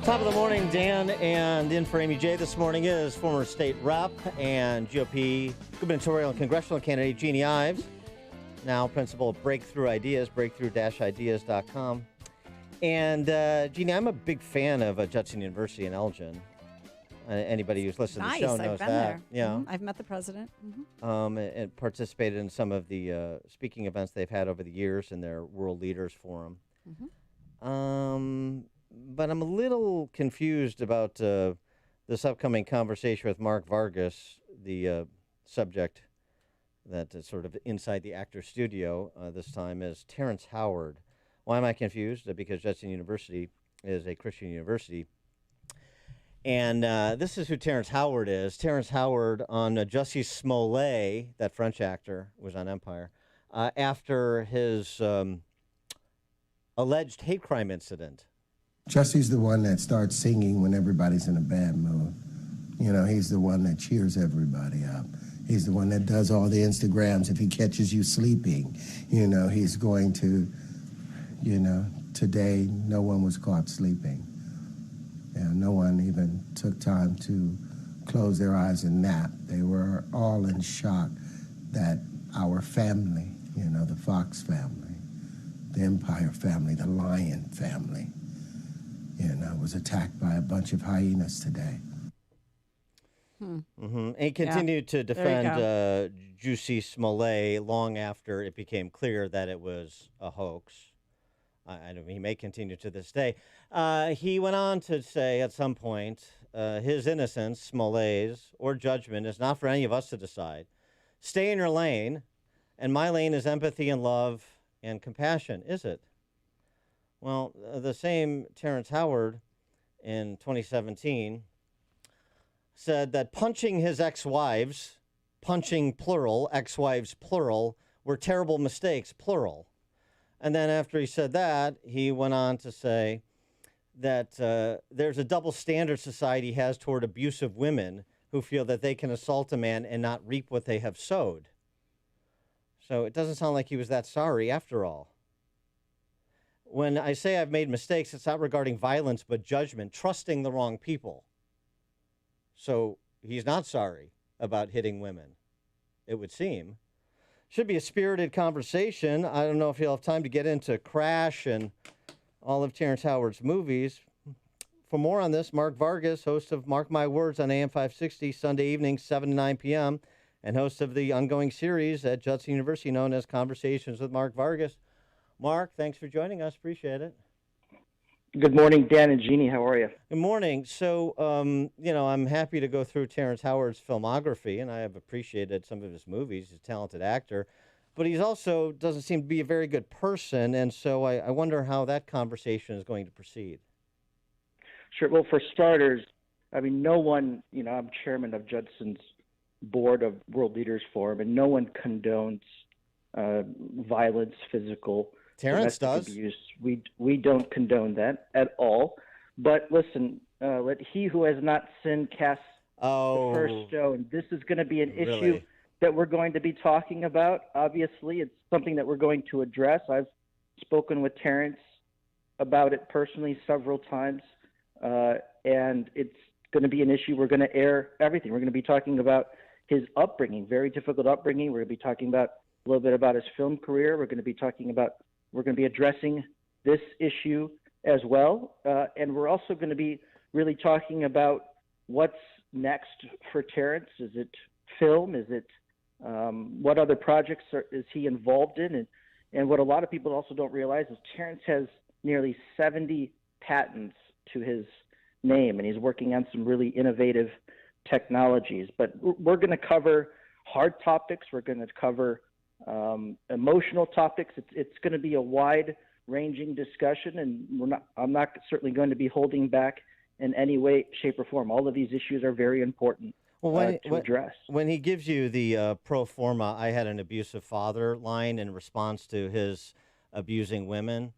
Top of the morning, Dan, and in for Amy J this morning is former state rep and GOP gubernatorial and congressional candidate Jeannie Ives, now principal of Breakthrough Ideas, breakthrough-ideas.com. And Jeannie, I'm a big fan of Judson University in Elgin. Anybody who's listened to the show knows I've been that. there. Yeah, I've met the president. and participated in some of the speaking events they've had over the years in their World Leaders Forum. But I'm a little confused about this upcoming conversation with Mark Vargas, the subject that is sort of inside the actor studio this time is Terrence Howard. Why am I confused? Because Judson University is a Christian university. And this is who Terrence Howard is. Terrence Howard on Jussie Smollett, that French actor, was on Empire, after his alleged hate crime incident. Jussie's the one that starts singing when everybody's in a bad mood. You know, he's the one that cheers everybody up. He's the one that does all the Instagrams if he catches you sleeping. You know, he's going to, today no one was caught sleeping. And no one even took time to close their eyes and nap. They were all in shock that our family, the Fox family, the Empire family, the Lion family, was attacked by a bunch of hyenas today. And he continued to defend Jussie Smollett long after it became clear that it was a hoax. I don't mean, he may continue to this day. He went on to say at some point, his innocence, Smollett's, or judgment is not for any of us to decide. Stay in your lane, and my lane is empathy and love and compassion, is it? Well, the same Terrence Howard in 2017 said that punching his ex-wives, punching plural, ex-wives plural, were terrible mistakes, plural. And then after he said that, he went on to say that there's a double standard society has toward abusive women who feel that they can assault a man and not reap what they have sowed. So it doesn't sound like he was that sorry after all. When I say I've made mistakes, it's not regarding violence, but judgment, trusting the wrong people. So he's not sorry about hitting women, it would seem. Should be a spirited conversation. I don't know if you'll have time to get into Crash and all of Terrence Howard's movies. For more on this, Mark Vargas, host of Mark My Words on AM560, Sunday evenings, 7 to 9 p.m., and host of the ongoing series at Judson University known as Conversations with Mark Vargas. Mark, thanks for joining us. Appreciate it. Good morning, Dan and Jeannie. How are you? Good morning. So, I'm happy to go through Terrence Howard's filmography, and I have appreciated some of his movies. He's a talented actor, but he's also doesn't seem to be a very good person, and so I wonder how that conversation is going to proceed. Sure. Well, for starters, I mean, no one, I'm chairman of Judson's board of World Leaders Forum, and no one condones violence, physical, Terrence does. Abuse. We don't condone that at all. But listen, let he who has not sinned cast the first stone. This is going to be an issue that we're going to be talking about. Obviously, it's something that we're going to address. I've spoken with Terrence about it personally several times, and it's going to be an issue. We're going to air everything. We're going to be talking about his upbringing, very difficult upbringing. We're going to be talking about a little bit about his film career. We're going to be addressing this issue as well. And we're also going to be really talking about what's next for Terrence. Is it film? Is it what other projects is he involved in? And what a lot of people also don't realize is Terrence has nearly 70 patents to his name, and he's working on some really innovative technologies. But we're going to cover hard topics. We're going to cover emotional topics. It's going to be a wide-ranging discussion, and I'm not certainly going to be holding back in any way, shape, or form. All of these issues are very important to address. When he gives you the pro forma, I had an abusive father line in response to his abusing women,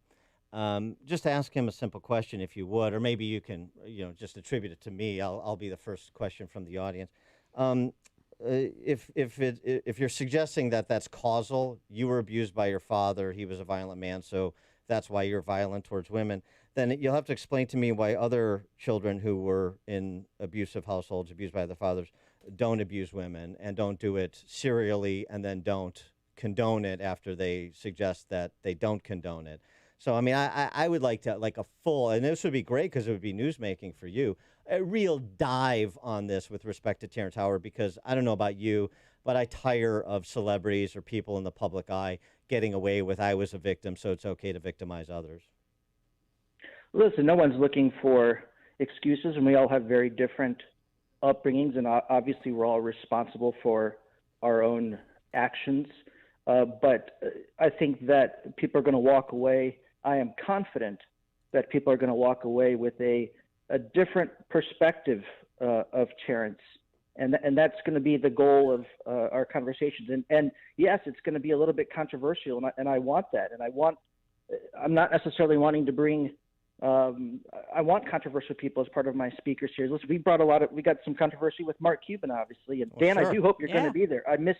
just ask him a simple question, if you would, or maybe you can, just attribute it to me. I'll be the first question from the audience. If you're suggesting that that's causal, you were abused by your father, he was a violent man, so that's why you're violent towards women, then you'll have to explain to me why other children who were in abusive households, abused by their fathers, don't abuse women and don't do it serially and then don't condone it after they suggest that they don't condone it. So, I mean, I would like to, like a full, and this would be great because it would be newsmaking for you, a real dive on this with respect to Terrence Howard, because I don't know about you, but I tire of celebrities or people in the public eye getting away with, I was a victim, so it's okay to victimize others. Listen, no one's looking for excuses, and we all have very different upbringings, and obviously we're all responsible for our own actions. But I think that people are going to walk away. I am confident that people are going to walk away with a different perspective of Terrence. And that's going to be the goal of our conversations. And yes, it's going to be a little bit controversial, and I want that. And I'm not necessarily wanting to bring I want controversial people as part of my speaker series. Listen, we got some controversy with Mark Cuban, obviously. And Dan, sure. I do hope you're going to be there. I missed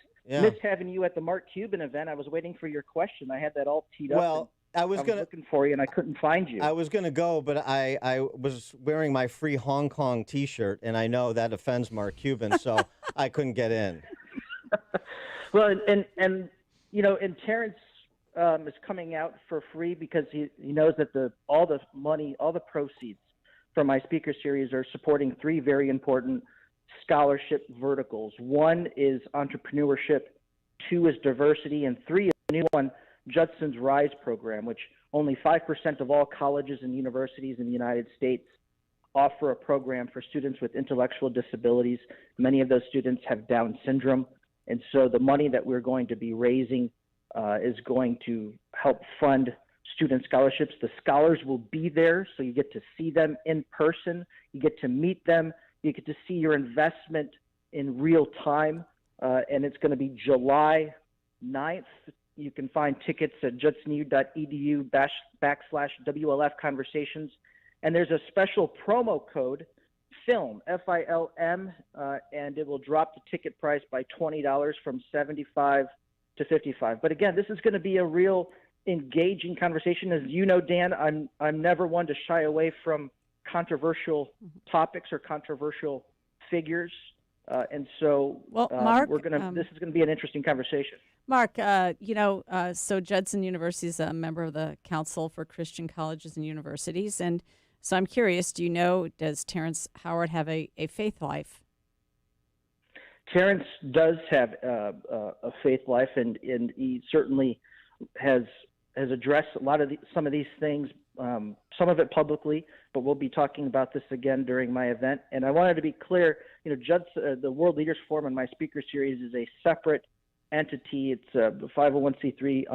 having you at the Mark Cuban event. I was waiting for your question. I had that all teed up. Well, I was looking for you, and I couldn't find you. I was going to go, but I was wearing my Free Hong Kong T-shirt, and I know that offends Mark Cuban, so I couldn't get in. Well, and and Terrence is coming out for free because he knows that all the money, all the proceeds from my speaker series are supporting three very important scholarship verticals. One is entrepreneurship, two is diversity, and three is a new one, Judson's Rise program, which only 5% of all colleges and universities in the United States offer a program for students with intellectual disabilities. Many of those students have Down syndrome. And so the money that we're going to be raising is going to help fund student scholarships. The scholars will be there, so you get to see them in person. You get to meet them. You get to see your investment in real time. And it's going to be July 9th. You can find tickets at judsonu.edu/WLF conversations. And there's a special promo code, FILM, F-I-L-M, and it will drop the ticket price by $20 from $75 to $55. But again, this is going to be a real engaging conversation. As you know, Dan, I'm never one to shy away from controversial topics or controversial figures. And so Mark, this is going to be an interesting conversation. Mark, so Judson University is a member of the Council for Christian Colleges and Universities. And so I'm curious, does Terrence Howard have a faith life? Terrence does have a faith life, and he certainly has addressed some of these things, some of it publicly, but we'll be talking about this again during my event. And I wanted to be clear, the World Leaders Forum in my speaker series is a separate entity. It's a 501c3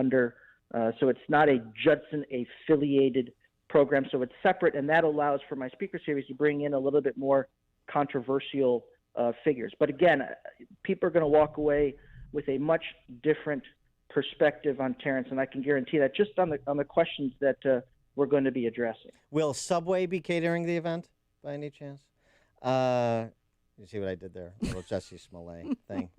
so it's not a Judson affiliated program. So it's separate, and that allows for my speaker series to bring in a little bit more controversial figures. But again, people are going to walk away with a much different perspective on Terrence, and I can guarantee that just on the questions that we're going to be addressing. Will Subway be catering the event by any chance? You see what I did there? A little Jesse Smollett thing.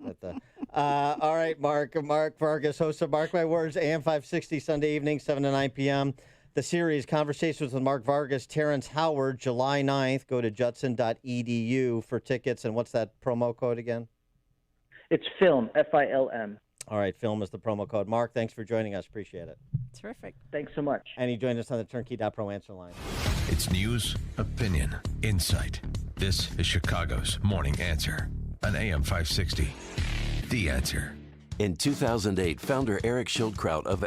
All right, Mark Vargas, host of Mark My Words, AM560 Sunday evening, 7 to 9 p.m. The series, Conversations with Mark Vargas, Terrence Howard, July 9th. Go to judson.edu for tickets. And what's that promo code again? It's FILM, F-I-L-M. All right, FILM is the promo code. Mark, thanks for joining us. Appreciate it. Terrific. Thanks so much. And he joined us on the Turnkey.pro answer line. It's news, opinion, insight. This is Chicago's Morning Answer on AM560. The Answer. In 2008, founder Eric Schildkraut of